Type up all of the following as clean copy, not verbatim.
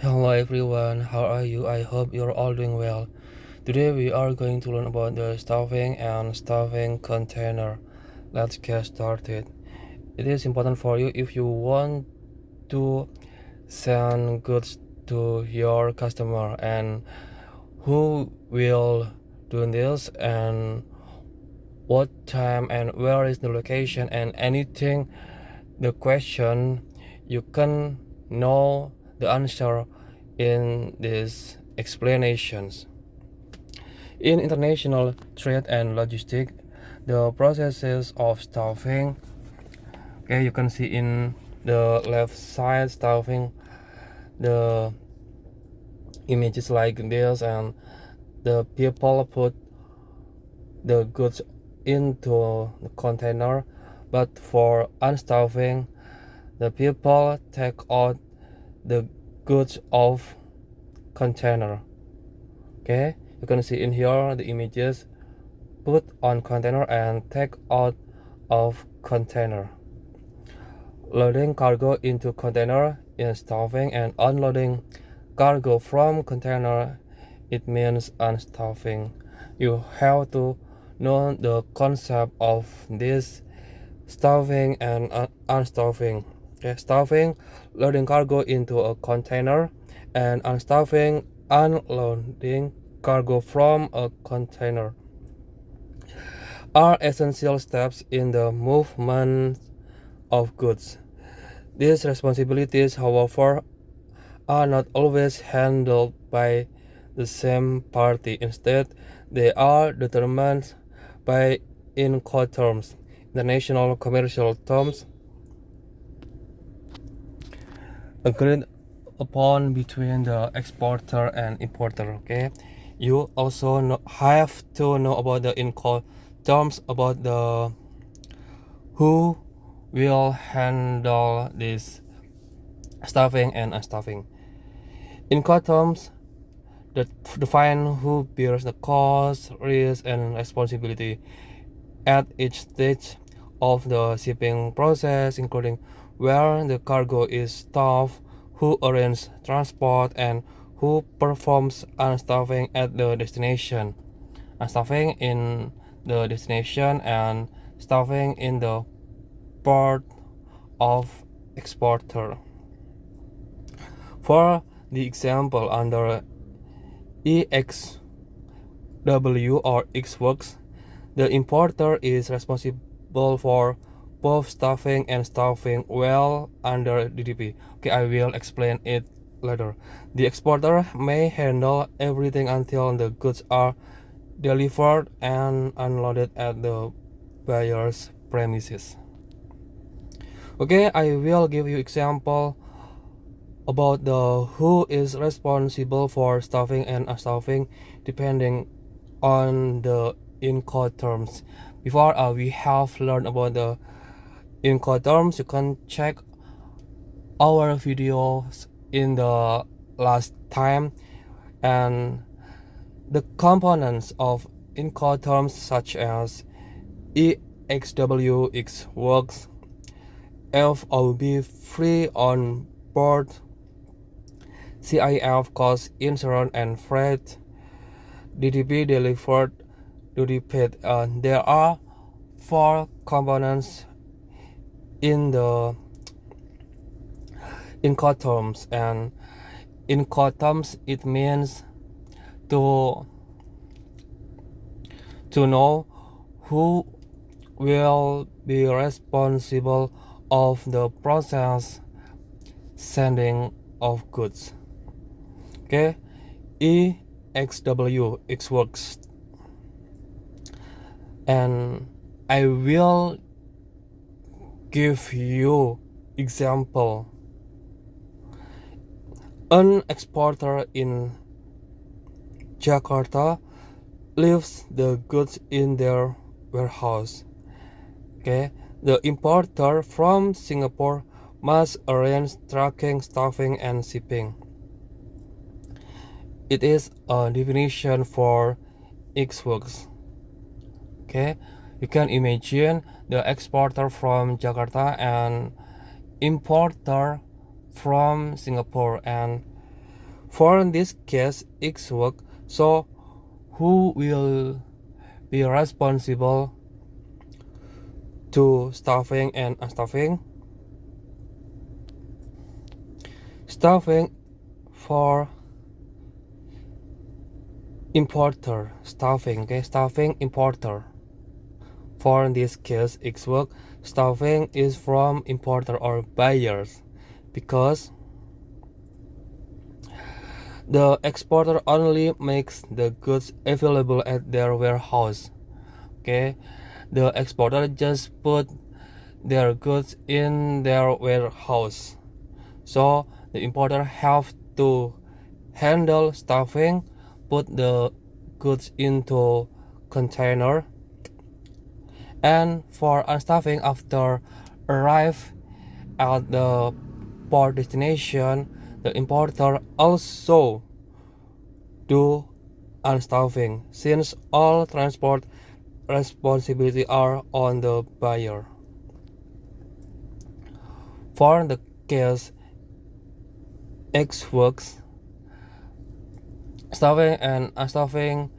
Hello everyone, how are you? I hope you're all doing well. Today we are going to learn about the stuffing and stuffing container. Let's get started. It is important for you if you want to send goods to your customer and who will do this and what time and where is the location and anything the question you can know the answer in these explanations. In international trade and logistics, the processes of stuffing, okay, you can see in the left side stuffing the images like this, and the people put the goods into the container, but for unstuffing the people take out the goods of container. Okay, you can see in here the images put on container and take out of container, loading cargo into container in stuffing, and unloading cargo from container, it means unstuffing. You have to know the concept of this stuffing and unstuffing. Okay, stuffing, loading cargo into a container, and unstuffing, unloading cargo from a container, are essential steps in the movement of goods. These responsibilities, however, are not always handled by the same party. Instead, they are determined by Incoterms, international commercial terms agreed upon between the exporter and importer. Okay, you also have to know about the Incoterms about the who will handle this stuffing and unstuffing. Incoterms that define who bears the cost, risk, and responsibility at each stage of the shipping process, including where the cargo is stuffed, who arranges transport, and who performs unstuffing at the destination. Unstuffing in the destination and stuffing in the port of exporter. For the example under EXW or X-Works, the importer is responsible for both stuffing and stuffing well under DDP. Okay, I will explain it later. The exporter may handle everything until the goods are delivered and unloaded at the buyer's premises. Okay, I will give you example about the who is responsible for stuffing and unstuffing depending on the Incoterms. Before we have learned about the Incoterms, you can check our videos in the last time, and the components of Incoterms such as EXW, X-Works, FOB, free on board, CIF, cost, insurance, and freight, DDP, delivered, duty paid. There are four components in the Incoterms, and Incoterms it means to know who will be responsible of the process sending of goods. Okay, EXW, X-Works, and I will give you example. An exporter in Jakarta leaves the goods in their warehouse. Okay, the importer from Singapore must arrange tracking, stuffing, and shipping. It is a definition for X-Works. Okay, you can imagine the exporter from Jakarta and importer from Singapore, and For this case, X work, so who will be responsible to staffing and unstaffing? Staffing for importer, staffing, okay, staffing importer. For this case, X work, staffing is from importer or buyers because the exporter only makes the goods available at their warehouse. Okay, the exporter just put their goods in their warehouse. So the importer have to handle stuffing, put the goods into container, and for unstuffing after arrive at the port destination, the importer also do unstuffing since all transport responsibility are on the buyer. For the case X works, stuffing and unstuffing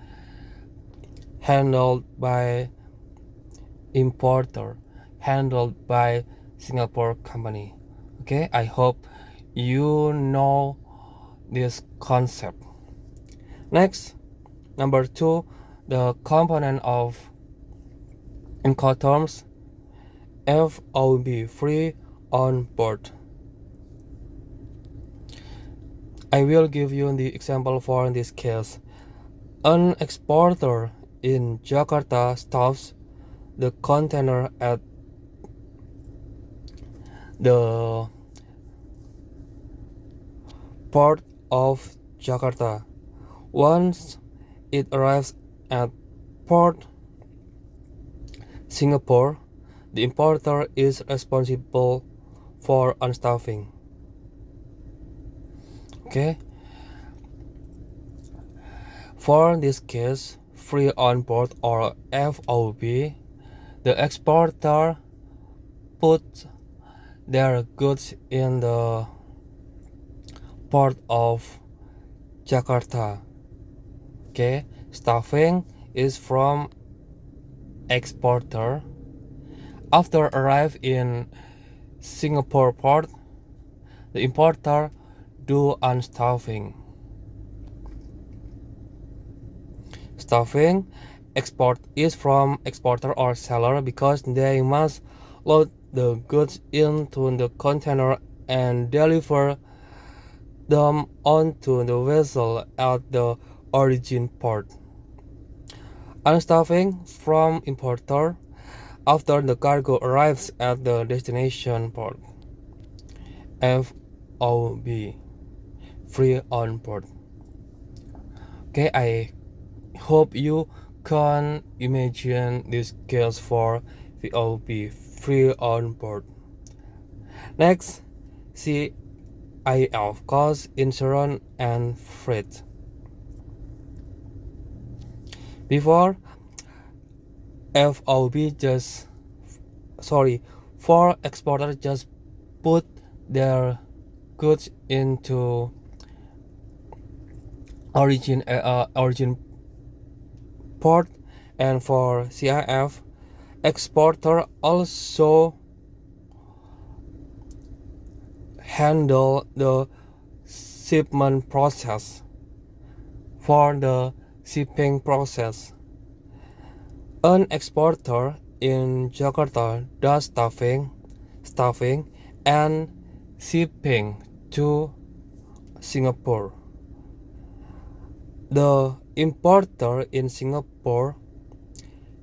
handled by importer, handled by Singapore company. Okay, I hope you know this concept. Next, number 2, the component of Incoterms FOB, free on board. I will give you the example for this case. An exporter in Jakarta stuffs the container at the port of Jakarta. Once it arrives at port Singapore, the importer is responsible for unstuffing. Okay. For this case, free on board or FOB, the exporter put their goods in the port of Jakarta. Okay, stuffing is from exporter. After arrive in Singapore port, the importer do unstuffing. Stuffing export is from exporter or seller because they must load the goods into the container and deliver them onto the vessel at the origin port. Unstuffing from importer after the cargo arrives at the destination port. FOB, free on board. Okay, I hope you can imagine this case for FOB, free on board. Next, CIF, cost, insurance, and freight. Before FOB for exporters just put their goods into origin port, and for CIF, exporter also handle the shipment process. For the shipping process, an exporter in Jakarta does stuffing and shipping to Singapore. The importer in Singapore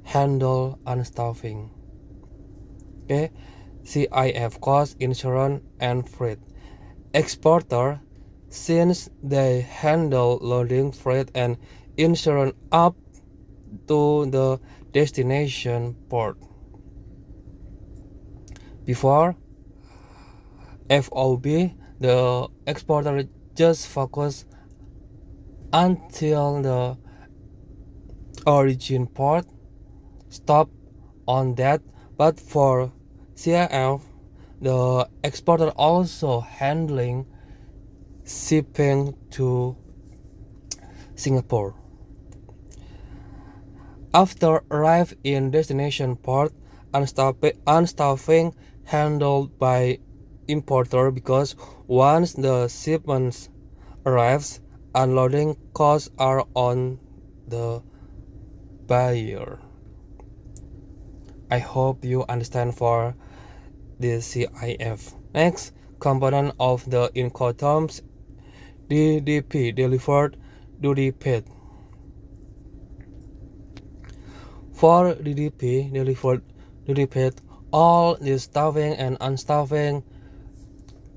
handle unstuffing. Okay, CIF, cost, insurance, and freight. Exporter, since they handle loading, freight, and insurance up to the destination port. Before FOB, the exporter just focus until the origin port, stop on that. But for CIF, the exporter also handling shipping to Singapore. After arrive in destination port, unstuffing handled by importer, because once the shipment arrives, unloading costs are on the buyer. I hope you understand for the CIF. Next component of the Incoterms, DDP, delivered duty paid. For DDP, delivered duty paid, all the stuffing and unstuffing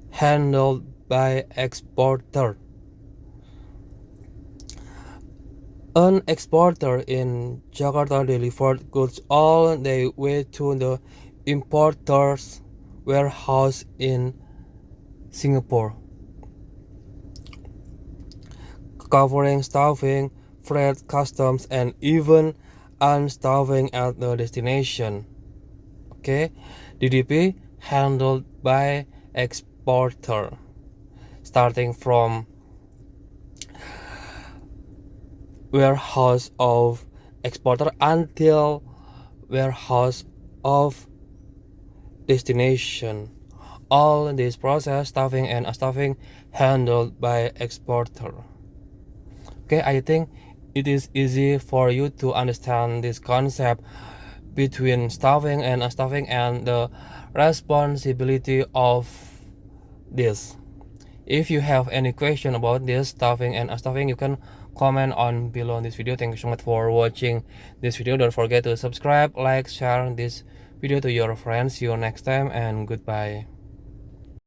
handled by exporter. An exporter in Jakarta delivered goods all the way to the importer's warehouse in Singapore, covering stuffing, freight, customs, and even unstuffing at the destination. Okay, DDP handled by exporter, starting from warehouse of exporter until warehouse of destination. All this process, stuffing and unstuffing, handled by exporter. Okay, I think it is easy for you to understand this concept between stuffing and unstuffing and the responsibility of this. If you have any question about this stuffing and unstuffing, you can comment on below this video. Thank you so much for watching this video. Don't forget to subscribe, like, share this video to your friends. See you next time and goodbye.